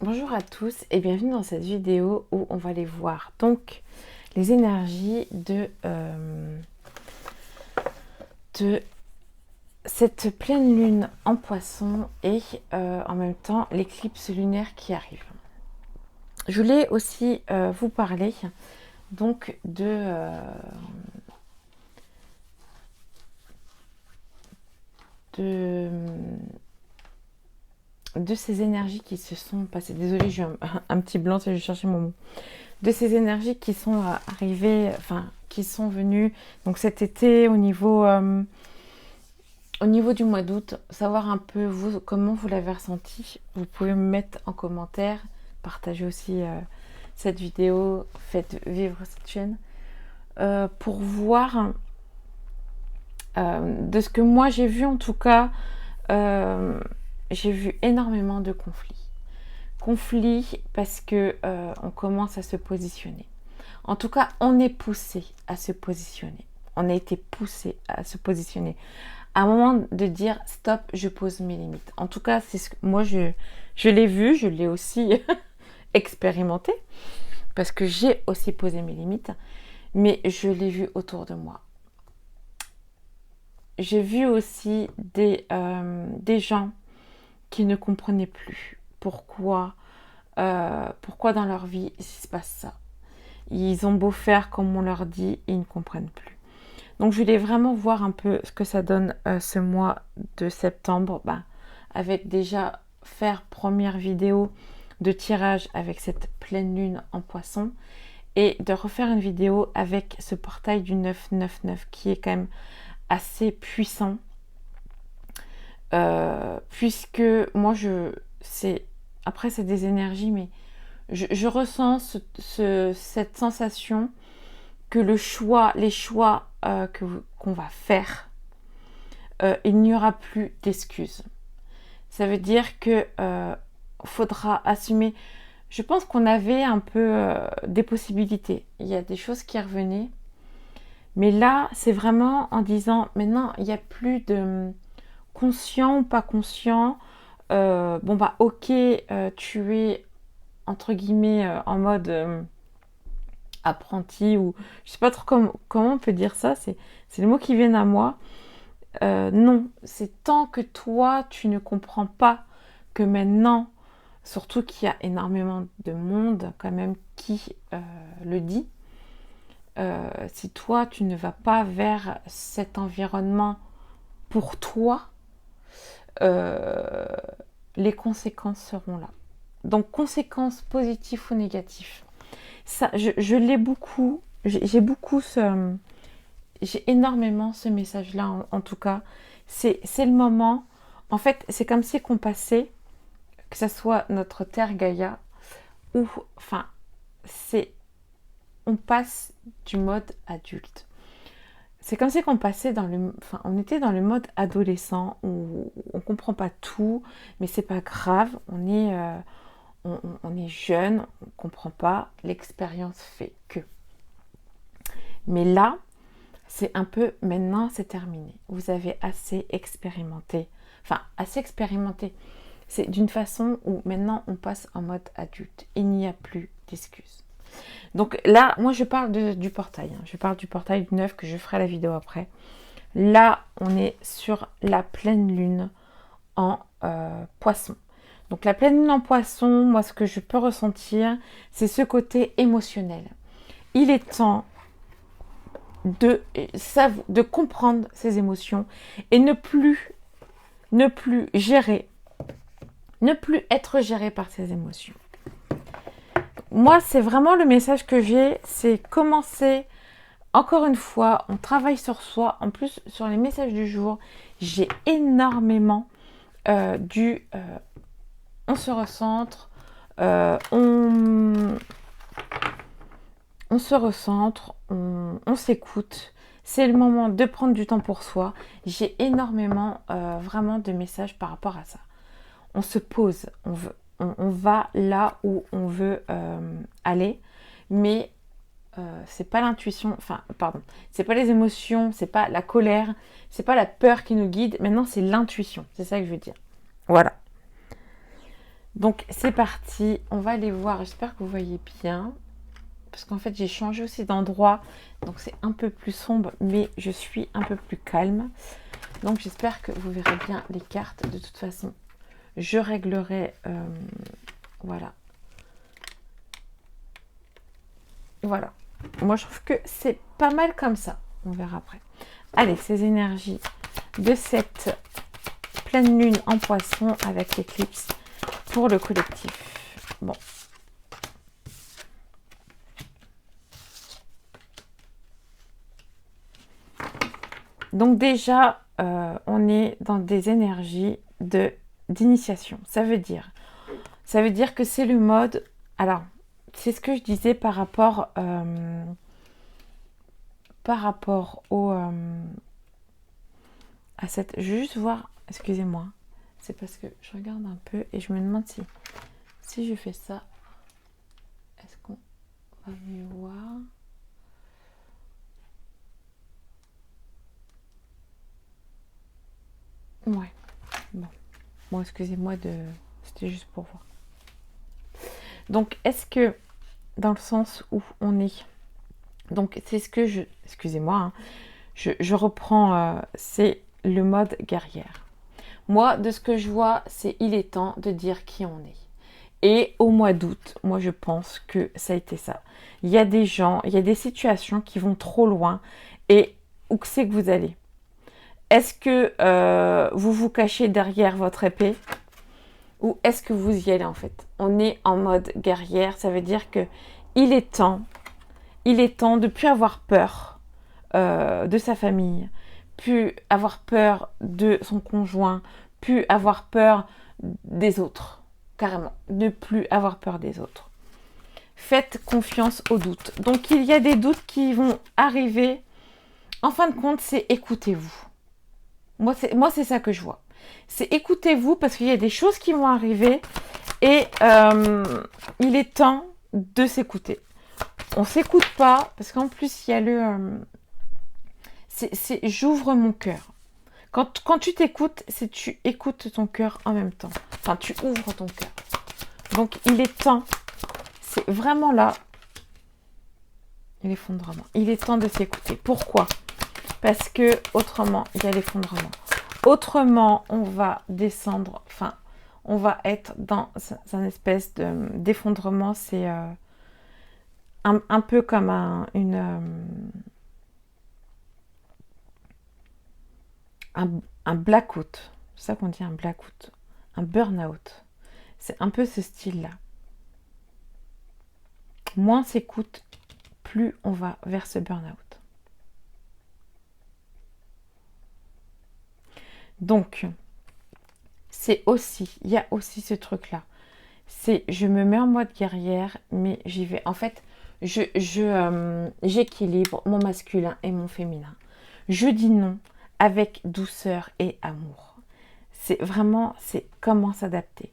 Bonjour à tous et bienvenue dans cette vidéo où on va aller voir donc les énergies de cette pleine lune en poisson et en même temps l'éclipse lunaire qui arrive. Je voulais aussi vous parler donc de, de ces énergies qui se sont passées. Désolée, j'ai un petit blanc, je cherchais mon mot. De ces énergies qui sont arrivées, enfin, qui sont venues donc cet été au niveau du mois d'août, savoir un peu vous, comment vous l'avez ressenti. Vous pouvez me mettre en commentaire, partager aussi cette vidéo, faites vivre cette chaîne, pour voir de ce que moi j'ai vu en tout cas, j'ai vu énormément de conflits. Conflits parce que on commence à se positionner. En tout cas, on est poussé à se positionner. On a été poussé à se positionner. À un moment de dire stop, je pose mes limites. En tout cas, c'est ce que moi je l'ai vu, je l'ai aussi expérimenté parce que j'ai aussi posé mes limites, mais je l'ai vu autour de moi. J'ai vu aussi des gens qui ne comprenaient plus pourquoi dans leur vie il se passe ça. Ils ont beau faire comme on leur dit, ils ne comprennent plus. Donc je voulais vraiment voir un peu ce que ça donne ce mois de septembre, avec déjà faire première vidéo de tirage avec cette pleine lune en poisson et de refaire une vidéo avec ce portail du 999 qui est quand même assez puissant, puisque moi après c'est des énergies, mais je ressens cette sensation que les choix qu'on va faire, il n'y aura plus d'excuses. Ça veut dire que faudra assumer. Je pense qu'on avait un peu des possibilités. Il y a des choses qui revenaient. Mais là, c'est vraiment en disant, maintenant, il n'y a plus de conscient ou pas conscient. Ok, tu es, entre guillemets, en mode apprenti, ou je sais pas trop comment on peut dire ça, c'est les mots qui viennent à moi. Non, c'est tant que toi tu ne comprends pas que maintenant, surtout qu'il y a énormément de monde quand même qui le dit, si toi tu ne vas pas vers cet environnement pour toi, euh, les conséquences seront là. Donc conséquences positives ou négatives. Ça, je l'ai beaucoup, j'ai énormément ce message-là en tout cas. C'est le moment, en fait, c'est comme si qu'on passait, que ce soit notre terre Gaïa, ou, enfin, on passe du mode adulte. C'est comme si qu'on passait on était dans le mode adolescent où on comprend pas tout, mais c'est pas grave, on est jeune, on comprend pas, l'expérience fait que. Mais là, c'est un peu, maintenant c'est terminé. Vous avez assez expérimenté. Enfin, assez expérimenté. C'est d'une façon où maintenant on passe en mode adulte. Il n'y a plus d'excuses. Donc là, moi je parle du portail. Je parle du portail du 9 que je ferai la vidéo après. Là, on est sur la pleine lune en poisson. Donc la pleine lune en poisson, moi ce que je peux ressentir, c'est ce côté émotionnel. Il est temps de comprendre ses émotions et ne plus gérer, ne plus être géré par ses émotions. Moi, c'est vraiment le message que j'ai, c'est commencer, encore une fois, on travaille sur soi. En plus, sur les messages du jour, j'ai énormément on se recentre, on se recentre, on s'écoute. C'est le moment de prendre du temps pour soi. J'ai énormément vraiment de messages par rapport à ça. On se pose, on va là où on veut aller, mais c'est pas l'intuition, c'est pas les émotions, c'est pas la colère, c'est pas la peur qui nous guide. Maintenant, c'est l'intuition. C'est ça que je veux dire. Voilà. Donc c'est parti, on va aller voir, j'espère que vous voyez bien. Parce qu'en fait j'ai changé aussi d'endroit, donc c'est un peu plus sombre, mais je suis un peu plus calme. Donc j'espère que vous verrez bien les cartes. De toute façon, je réglerai, voilà. Voilà. Moi je trouve que c'est pas mal comme ça. On verra après. Allez, ces énergies de cette pleine lune en poisson avec l'éclipse pour le collectif. Bon. Donc déjà, on est dans des énergies d'initiation. Ça veut dire que c'est le mode... Alors, c'est ce que je disais par rapport au... à cette... Je vais juste voir... Excusez-moi. C'est parce que je regarde un peu et je me demande si je fais ça, est-ce qu'on va mieux voir? Ouais. Bon, excusez-moi de... C'était juste pour voir. Donc, est-ce que dans le sens où on est... Donc, c'est ce que je... Excusez-moi, hein, je reprends... c'est le mode guerrière. Moi, de ce que je vois, c'est il est temps de dire qui on est. Et au mois d'août, moi, je pense que ça a été ça. Il y a des gens, il y a des situations qui vont trop loin. Et où c'est que vous allez? Est-ce que vous vous cachez derrière votre épée? Ou est-ce que vous y allez en fait? On est en mode guerrière, ça veut dire que il est temps de ne plus avoir peur de sa famille, plus avoir peur de son conjoint, plus avoir peur des autres, carrément, ne plus avoir peur des autres. Faites confiance aux doutes. Donc il y a des doutes qui vont arriver. En fin de compte, c'est écoutez-vous. Moi, c'est ça que je vois. C'est écoutez-vous parce qu'il y a des choses qui vont arriver et il est temps de s'écouter. On s'écoute pas parce qu'en plus, il y a le... c'est j'ouvre mon cœur. Quand tu t'écoutes, c'est tu écoutes ton cœur en même temps. Enfin, tu ouvres ton cœur. Donc, il est temps. C'est vraiment là. L'effondrement. Il est temps de s'écouter. Pourquoi? Parce que autrement, il y a l'effondrement. Autrement, on va descendre. Enfin, on va être dans un espèce d'effondrement. C'est un peu comme un blackout. C'est ça qu'on dit, un blackout. Un burn-out. C'est un peu ce style-là. Moins on s'écoute, plus on va vers ce burn-out. Donc, il y a aussi ce truc-là. C'est, je me mets en mode guerrière, mais j'y vais. En fait, j'équilibre mon masculin et mon féminin. Je dis non avec douceur et amour. C'est comment s'adapter.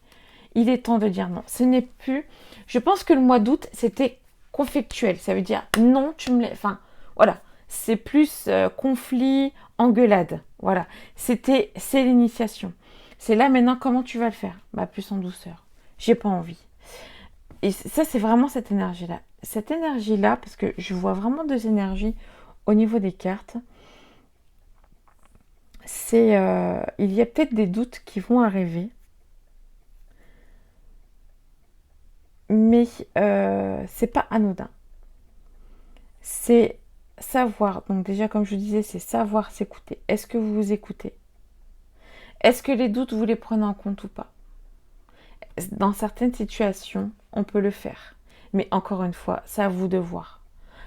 Il est temps de dire non. Ce n'est plus... Je pense que le mois d'août, c'était conflictuel. Ça veut dire non, tu me laisses... Enfin, voilà. C'est plus conflit, engueulade. Voilà. C'est l'initiation. C'est là maintenant, comment tu vas le faire? Bah, plus en douceur. J'ai pas envie. Et ça, c'est vraiment cette énergie-là. Cette énergie-là, parce que je vois vraiment deux énergies au niveau des cartes. C'est... il y a peut-être des doutes qui vont arriver. Mais c'est pas anodin. C'est savoir, donc déjà comme je disais, c'est savoir s'écouter. Est-ce que vous vous écoutez? Est-ce que les doutes, vous les prenez en compte ou pas? Dans certaines situations, on peut le faire. Mais encore une fois, c'est à vous de voir.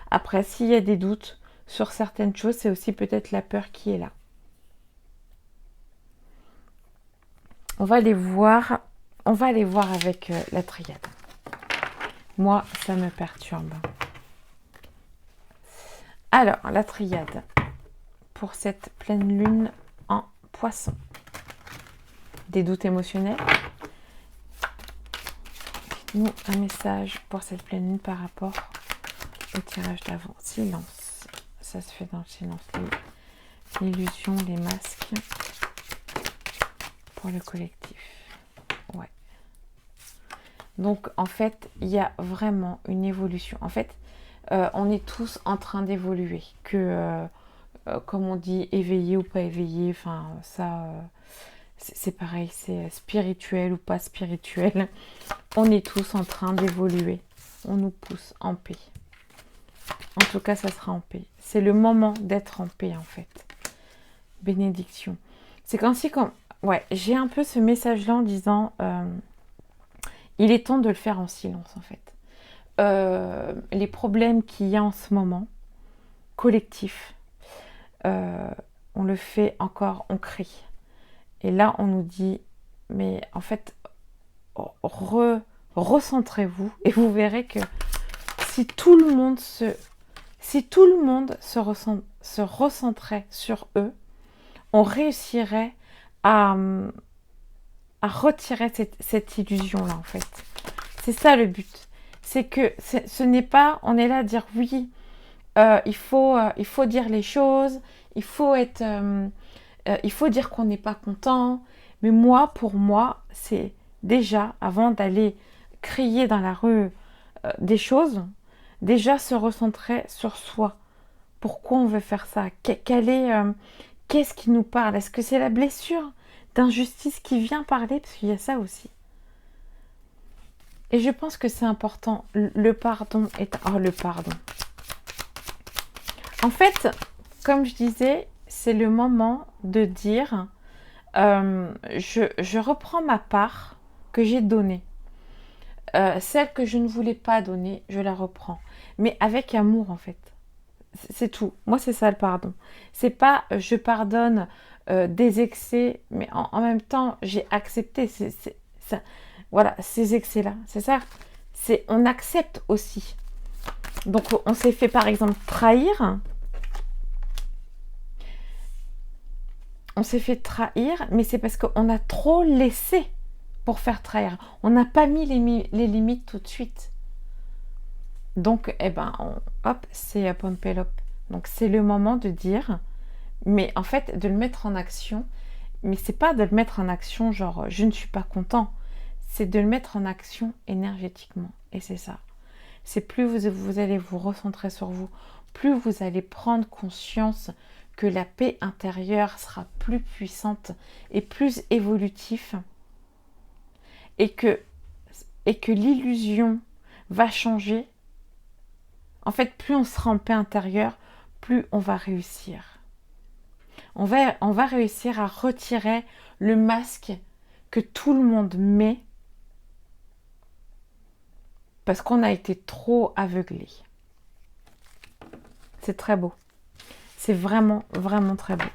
Après, s'il y a des doutes sur certaines choses, c'est aussi peut-être la peur qui est là. On va aller voir avec la triade. Moi, ça me perturbe. Alors, la triade pour cette pleine lune en poisson. Des doutes émotionnels. Dites-nous un message pour cette pleine lune par rapport au tirage d'avant. Silence. Ça se fait dans le silence. L'illusion, les masques. Pour le collectif. Ouais. Donc, en fait, il y a vraiment une évolution. En fait, on est tous en train d'évoluer. Comme on dit, éveillé ou pas éveillé, enfin, ça, c'est pareil, c'est spirituel ou pas spirituel. On est tous en train d'évoluer. On nous pousse en paix. En tout cas, ça sera en paix. C'est le moment d'être en paix, en fait. Bénédiction. C'est comme si, ouais, j'ai un peu ce message-là en disant, il est temps de le faire en silence, en fait. Les problèmes qu'il y a en ce moment, collectifs, on le fait encore, on crie. Et là, on nous dit, mais en fait, recentrez-vous et vous verrez que si tout le monde se recentrait sur eux, on réussirait à retirer cette illusion-là, en fait. C'est ça le but. C'est que ce n'est pas, on est là à dire oui, il faut dire les choses, il faut dire qu'on n'est pas content. Mais pour moi, c'est déjà, avant d'aller crier dans la rue des choses, déjà se recentrer sur soi. Pourquoi on veut faire ça? Qu'est-ce qui nous parle? Est-ce que c'est la blessure d'injustice qui vient parler? Parce qu'il y a ça aussi. Et je pense que c'est important. Le pardon est... Oh, le pardon. En fait, comme je disais, c'est le moment de dire je reprends ma part que j'ai donnée. Celle que je ne voulais pas donner, je la reprends. Mais avec amour, en fait. C'est tout. Moi, c'est ça le pardon. C'est pas je pardonne des excès, mais en même temps, j'ai accepté ça, voilà, ces excès-là. C'est ça. On accepte aussi. Donc, on s'est fait, par exemple, trahir. On s'est fait trahir, mais c'est parce qu'on a trop laissé pour faire trahir. On n'a pas mis les limites tout de suite. Donc, hop, c'est Pompélope. Donc, c'est le moment de dire, mais en fait, de le mettre en action. Mais c'est pas de le mettre en action genre, je ne suis pas content. C'est de le mettre en action énergétiquement. Et c'est ça. C'est plus vous allez vous recentrer sur vous, plus vous allez prendre conscience que la paix intérieure sera plus puissante et plus évolutive. Et que l'illusion va changer. En fait, plus on sera en paix intérieure, plus on va réussir. On va réussir à retirer le masque que tout le monde met parce qu'on a été trop aveuglé. C'est très beau. C'est vraiment, vraiment très beau.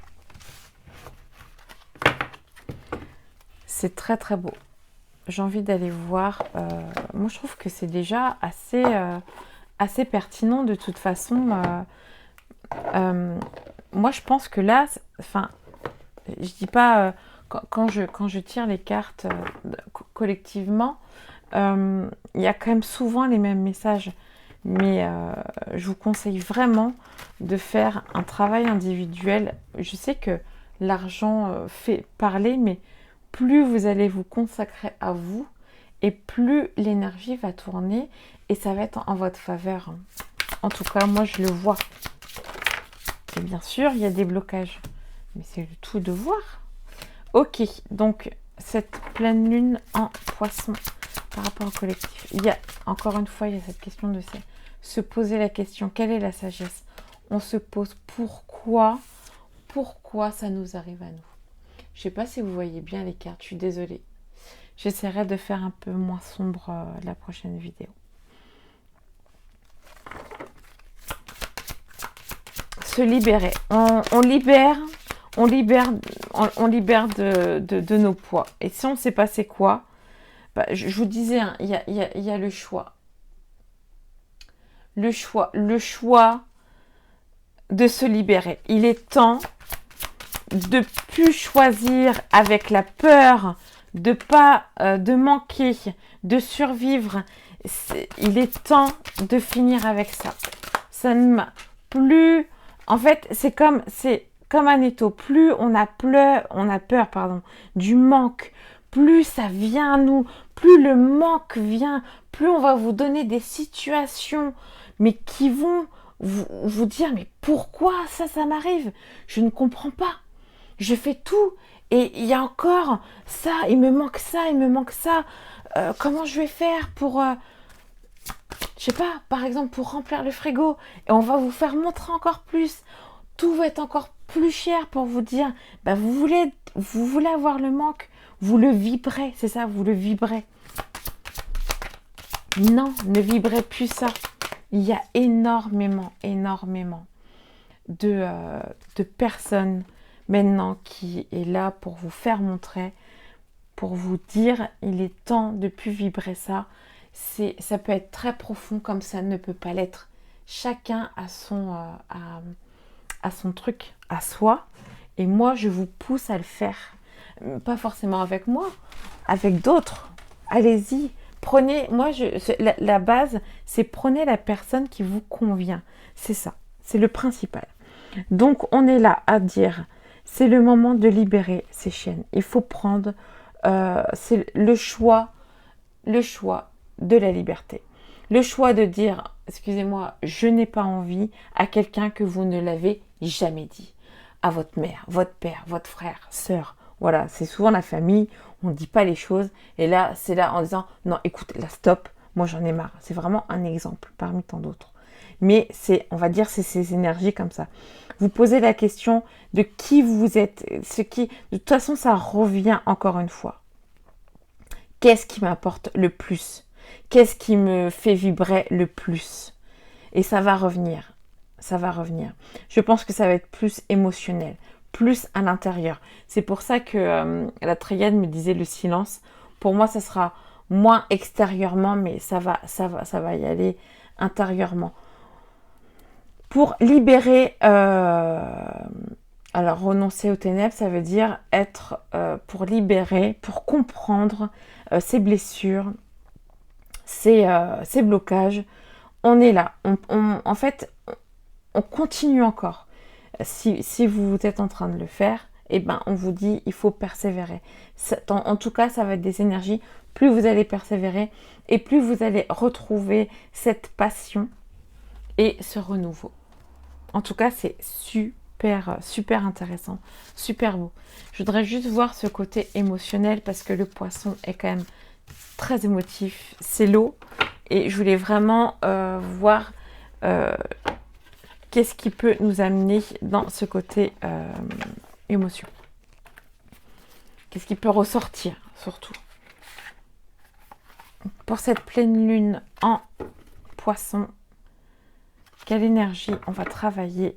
C'est très, très beau. J'ai envie d'aller voir. Moi, je trouve que c'est déjà assez pertinent de toute façon. Moi, je pense que là, je dis pas quand je tire les cartes collectivement, il y a quand même souvent les mêmes messages. Mais je vous conseille vraiment de faire un travail individuel. Je sais que l'argent fait parler, mais plus vous allez vous consacrer à vous, et plus l'énergie va tourner, et ça va être en votre faveur. En tout cas, moi, je le vois. Et bien sûr, il y a des blocages. Mais c'est le tout de voir. Ok, donc, cette pleine lune en poisson par rapport au collectif. Encore une fois, il y a cette question de se poser la question, quelle est la sagesse? On se pose pourquoi ça nous arrive à nous. Je ne sais pas si vous voyez bien les cartes, je suis désolée. J'essaierai de faire un peu moins sombre la prochaine vidéo. Se libérer. On libère de nos poids. Et si on ne sait pas c'est quoi, je vous disais, il y a le choix. Le choix de se libérer. Il est temps de plus choisir avec la peur de manquer, de survivre. Il est temps de finir avec ça. Ça ne m'a plus... En fait, c'est comme un étau. Plus on a peur, du manque, plus ça vient à nous, plus le manque vient, plus on va vous donner des situations, mais qui vont vous dire, mais pourquoi ça m'arrive? Je ne comprends pas. Je fais tout et il y a encore ça, il me manque ça, il me manque ça. Comment je vais faire pour, je sais pas, par exemple pour remplir le frigo? Et on va vous faire montrer encore plus. Tout va être encore plus cher pour vous dire, bah vous voulez avoir le manque, vous le vibrez, c'est ça, vous le vibrez. Non, ne vibrez plus ça. Il y a énormément de personnes maintenant qui est là pour vous faire montrer, pour vous dire, il est temps de plus vibrer ça. Ça peut être très profond comme ça ne peut pas l'être. Chacun a son truc à soi. Et moi, je vous pousse à le faire. Pas forcément avec moi, avec d'autres. Allez-y. Prenez, la base, c'est prenez la personne qui vous convient. C'est ça. C'est le principal. Donc, on est là à dire, c'est le moment de libérer ces chaînes. Il faut prendre, c'est le choix de la liberté. Le choix de dire, excusez-moi, je n'ai pas envie à quelqu'un que vous ne l'avez jamais dit. À votre mère, votre père, votre frère, sœur. Voilà, c'est souvent la famille, on ne dit pas les choses. Et là, c'est là en disant, non, écoute, là, stop, moi j'en ai marre. C'est vraiment un exemple parmi tant d'autres. Mais on va dire, c'est ces énergies comme ça. Vous posez la question de qui vous êtes, de toute façon, ça revient encore une fois. Qu'est-ce qui m'apporte le plus? Qu'est-ce qui me fait vibrer le plus? Et ça va revenir. Ça va revenir. Je pense que ça va être plus émotionnel, plus à l'intérieur. C'est pour ça que la triade me disait le silence. Pour moi, ça sera moins extérieurement, mais ça va y aller intérieurement. Pour libérer, alors renoncer aux ténèbres, ça veut dire être pour libérer, pour comprendre ses blessures, ses blocages. On est là. En fait, on continue encore. Si vous êtes en train de le faire, eh ben, on vous dit il faut persévérer. En tout cas, ça va être des énergies. Plus vous allez persévérer et plus vous allez retrouver cette passion et ce renouveau. En tout cas, c'est super intéressant, super beau. Je voudrais juste voir ce côté émotionnel parce que le poisson est quand même très émotif. C'est l'eau et je voulais vraiment voir qu'est-ce qui peut nous amener dans ce côté émotion. Qu'est-ce qui peut ressortir surtout. Pour cette pleine lune en poisson, quelle énergie on va travailler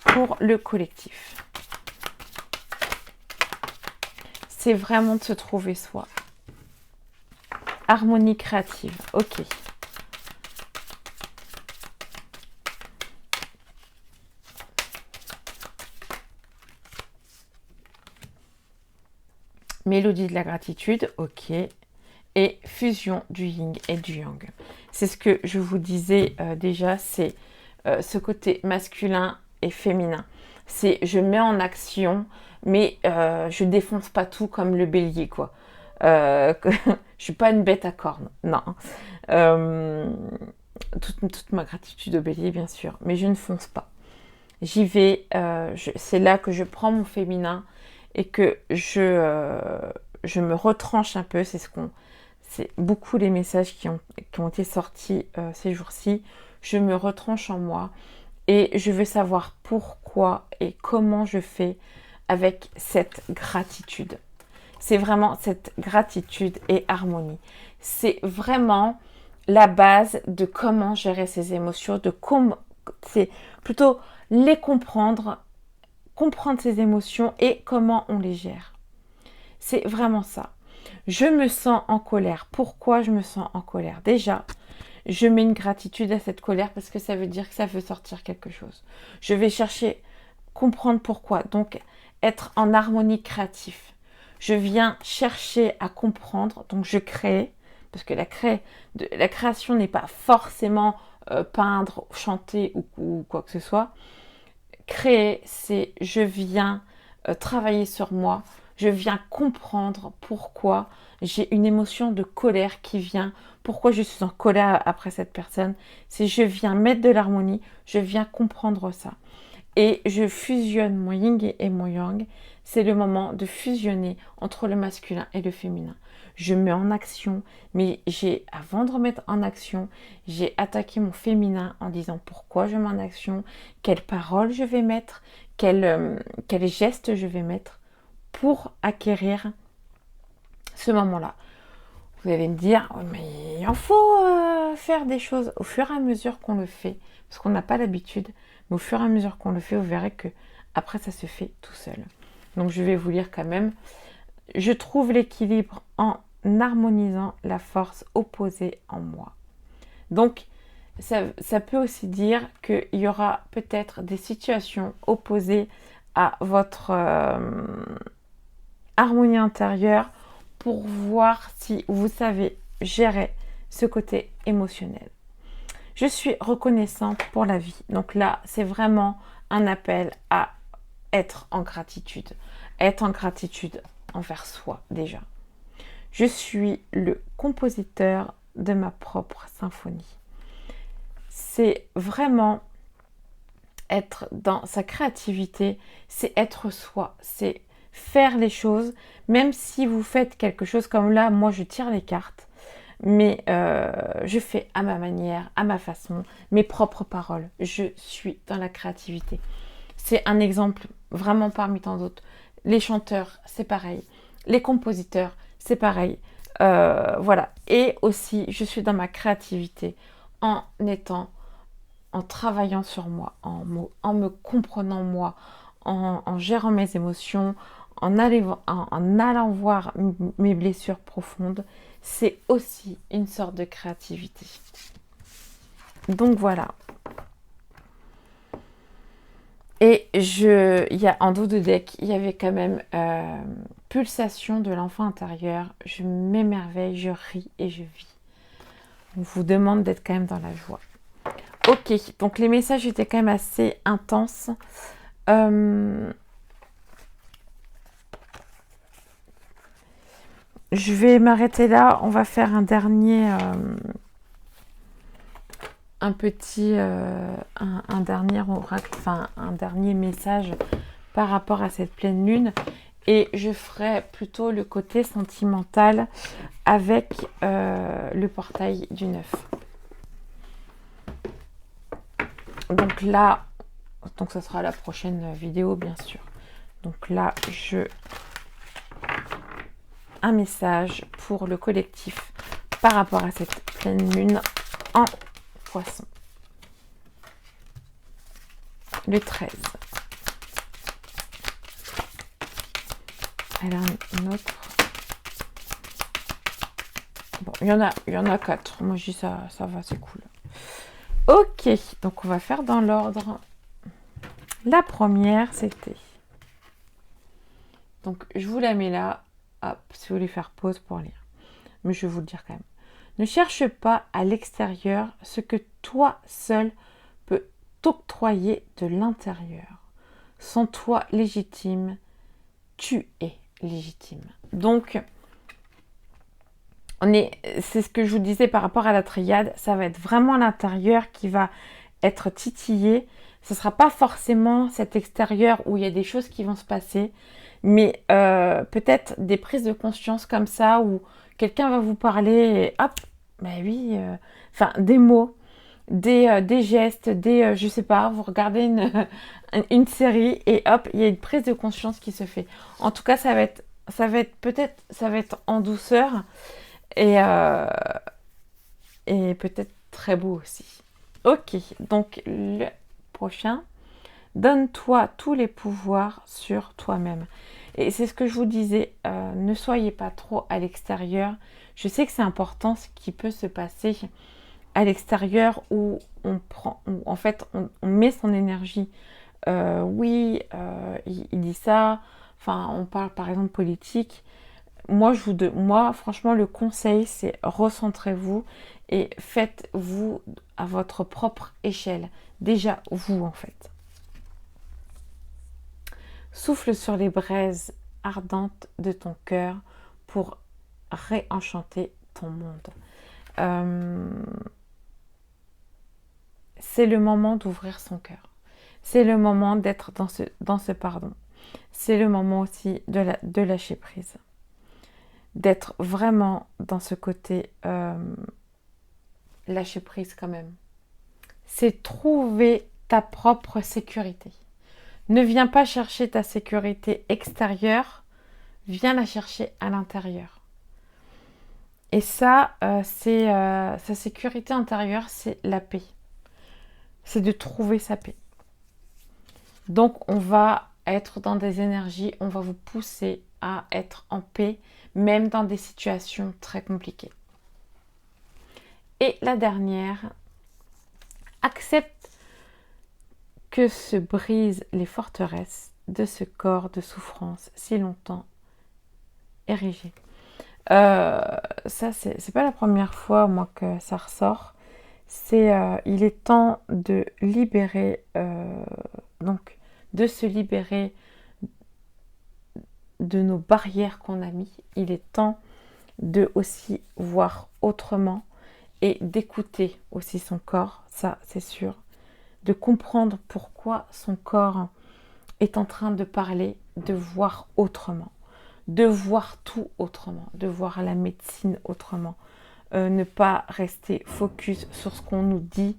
pour le collectif? C'est vraiment de se trouver soi. Harmonie créative, ok. Mélodie de la gratitude, ok. Et fusion du yin et du yang. C'est ce que je vous disais déjà, c'est ce côté masculin et féminin. C'est je mets en action, mais je défonce pas tout comme le bélier, quoi. Je suis pas une bête à cornes, non. Toute ma gratitude au bélier, bien sûr, mais je ne fonce pas. J'y vais, c'est là que je prends mon féminin et que je me retranche un peu, c'est beaucoup les messages qui ont été sortis ces jours-ci. Je me retranche en moi et je veux savoir pourquoi et comment je fais avec cette gratitude. C'est vraiment cette gratitude et harmonie. C'est vraiment la base de comment gérer ses émotions, c'est plutôt les comprendre ses émotions et comment on les gère. C'est vraiment ça. Je me sens en colère. Pourquoi je me sens en colère? Déjà, je mets une gratitude à cette colère parce que ça veut dire que ça veut sortir quelque chose. Je vais chercher, comprendre pourquoi. Donc, être en harmonie créative. Je viens chercher à comprendre. Donc, je crée. Parce que la création n'est pas forcément peindre, chanter ou quoi que ce soit. Créer, c'est je viens travailler sur moi. Je viens comprendre pourquoi j'ai une émotion de colère qui vient, pourquoi je suis en colère après cette personne. C'est je viens mettre de l'harmonie, je viens comprendre ça. Et je fusionne mon yin et mon yang. C'est le moment de fusionner entre le masculin et le féminin. Je mets en action, mais avant de remettre en action, j'ai attaqué mon féminin en disant pourquoi je mets en action, quelles paroles je vais mettre, quels gestes je vais mettre pour acquérir ce moment-là. Vous allez me dire, oh, mais il en faut faire des choses au fur et à mesure qu'on le fait, parce qu'on n'a pas l'habitude, mais au fur et à mesure qu'on le fait, vous verrez que après ça se fait tout seul. Donc je vais vous lire quand même. Je trouve l'équilibre en harmonisant la force opposée en moi. Donc ça peut aussi dire qu'il y aura peut-être des situations opposées à votre harmonie intérieure pour voir si vous savez gérer ce côté émotionnel. Je suis reconnaissante pour la vie. Donc là, c'est vraiment un appel à être en gratitude. Être en gratitude envers soi déjà. Je suis le compositeur de ma propre symphonie. C'est vraiment être dans sa créativité, c'est être soi, c'est faire les choses, même si vous faites quelque chose comme là, moi je tire les cartes, mais je fais à ma manière, à ma façon, mes propres paroles. Je suis dans la créativité. C'est un exemple vraiment parmi tant d'autres. Les chanteurs, c'est pareil. Les compositeurs, c'est pareil. Voilà. Et aussi, je suis dans ma créativité en travaillant sur moi, en me comprenant moi, en gérant mes émotions, en allant voir mes blessures profondes. C'est aussi une sorte de créativité. Donc voilà. Et en dos de deck, il y avait quand même pulsation de l'enfant intérieur. Je m'émerveille, je ris et je vis. On vous demande d'être quand même dans la joie. Ok, donc les messages étaient quand même assez intenses. Je vais m'arrêter là. On va faire un dernier, un dernier oracle, enfin un dernier message par rapport à cette pleine lune. Et je ferai plutôt le côté sentimental avec le portail du 9. Donc là, ça sera la prochaine vidéo, bien sûr. Donc là, un message pour le collectif par rapport à cette pleine lune en Poisson. Le 13. Elle a une autre. Bon, il y en a 4. Moi, je dis ça va, c'est cool. Ok, donc on va faire dans l'ordre. La première, c'était... Donc, je vous la mets là. Hop, si vous voulez faire pause pour lire. Mais je vais vous le dire quand même. Ne cherche pas à l'extérieur ce que toi seul peux t'octroyer de l'intérieur. Sans toi légitime, tu es légitime. Donc, c'est ce que je vous disais par rapport à la triade, ça va être vraiment l'intérieur qui va être titillé. Ce ne sera pas forcément cet extérieur où il y a des choses qui vont se passer, mais peut-être des prises de conscience comme ça où quelqu'un va vous parler et hop, ben oui, enfin des mots, des gestes, je sais pas, vous regardez une série et hop, il y a une prise de conscience qui se fait. En tout cas, ça va être en douceur et peut-être très beau aussi. Ok, donc le prochain, donne-toi tous les pouvoirs sur toi-même. Et c'est ce que je vous disais, ne soyez pas trop à l'extérieur. Je sais que c'est important ce qui peut se passer à l'extérieur où en fait on met son énergie. Il dit ça. Enfin, on parle par exemple politique. Moi, franchement, le conseil, c'est recentrez-vous et faites-vous à votre propre échelle. Déjà, vous, en fait. Souffle sur les braises ardente de ton cœur pour réenchanter ton monde. C'est le moment d'ouvrir son cœur. C'est le moment d'être dans ce pardon. C'est le moment aussi de lâcher prise. D'être vraiment dans ce côté lâcher prise quand même. C'est trouver ta propre sécurité. Ne viens pas chercher ta sécurité extérieure, viens la chercher à l'intérieur. Et ça, sa sécurité intérieure, c'est la paix. C'est de trouver sa paix. Donc, on va être dans des énergies, on va vous pousser à être en paix, même dans des situations très compliquées. Et la dernière, accepte que se brisent les forteresses de ce corps de souffrance si longtemps érigé. Ça, c'est pas la première fois, moi, que ça ressort. Il est temps de libérer, donc, de se libérer de nos barrières qu'on a mis. Il est temps de aussi voir autrement et d'écouter aussi son corps, ça c'est sûr, de comprendre pourquoi son corps est en train de parler, de voir autrement, de voir tout autrement, de voir la médecine autrement, ne pas rester focus sur ce qu'on nous dit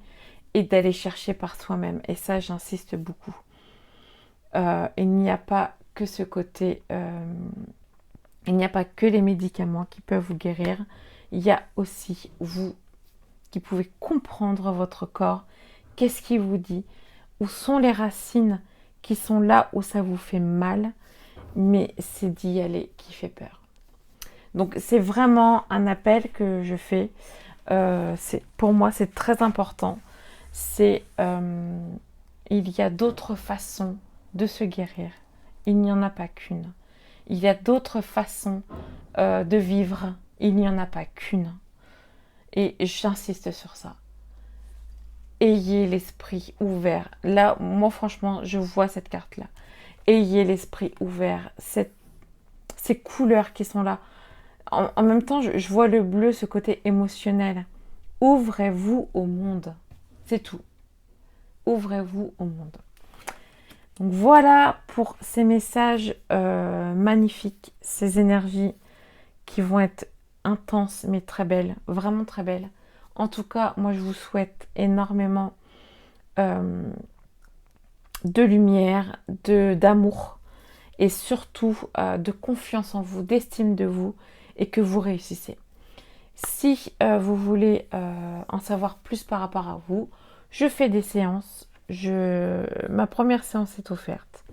et d'aller chercher par soi-même. Et ça, j'insiste beaucoup. Il n'y a pas que ce côté, il n'y a pas que les médicaments qui peuvent vous guérir, il y a aussi vous qui pouvez comprendre votre corps, qu'est-ce qui vous dit, où sont les racines qui sont là où ça vous fait mal, mais c'est d'y aller qui fait peur. Donc c'est vraiment un appel que je fais, pour moi c'est très important, il y a d'autres façons de se guérir, il n'y en a pas qu'une. Il y a d'autres façons de vivre, il n'y en a pas qu'une. Et j'insiste sur ça. Ayez l'esprit ouvert. Là, moi franchement, je vois cette carte-là. Ayez l'esprit ouvert. Ces couleurs qui sont là. En même temps, je vois le bleu, ce côté émotionnel. Ouvrez-vous au monde. C'est tout. Ouvrez-vous au monde. Donc voilà pour ces messages magnifiques, ces énergies qui vont être intenses mais très belles, vraiment très belles. En tout cas, moi je vous souhaite énormément de lumière, d'amour et surtout de confiance en vous, d'estime de vous et que vous réussissez. Si vous voulez en savoir plus par rapport à vous, je fais des séances. Ma première séance est offerte.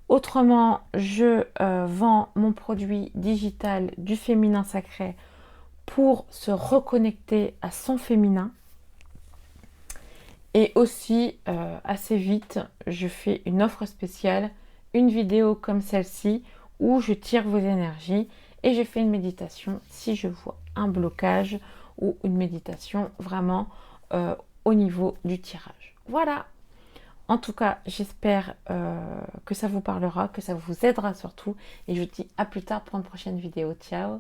Autrement, je vends mon produit digital du féminin sacré pour se reconnecter à son féminin. Et aussi, assez vite, je fais une offre spéciale, une vidéo comme celle-ci, où je tire vos énergies et je fais une méditation si je vois un blocage ou une méditation vraiment au niveau du tirage. Voilà. En tout cas, j'espère que ça vous parlera, que ça vous aidera surtout. Et je vous dis à plus tard pour une prochaine vidéo. Ciao!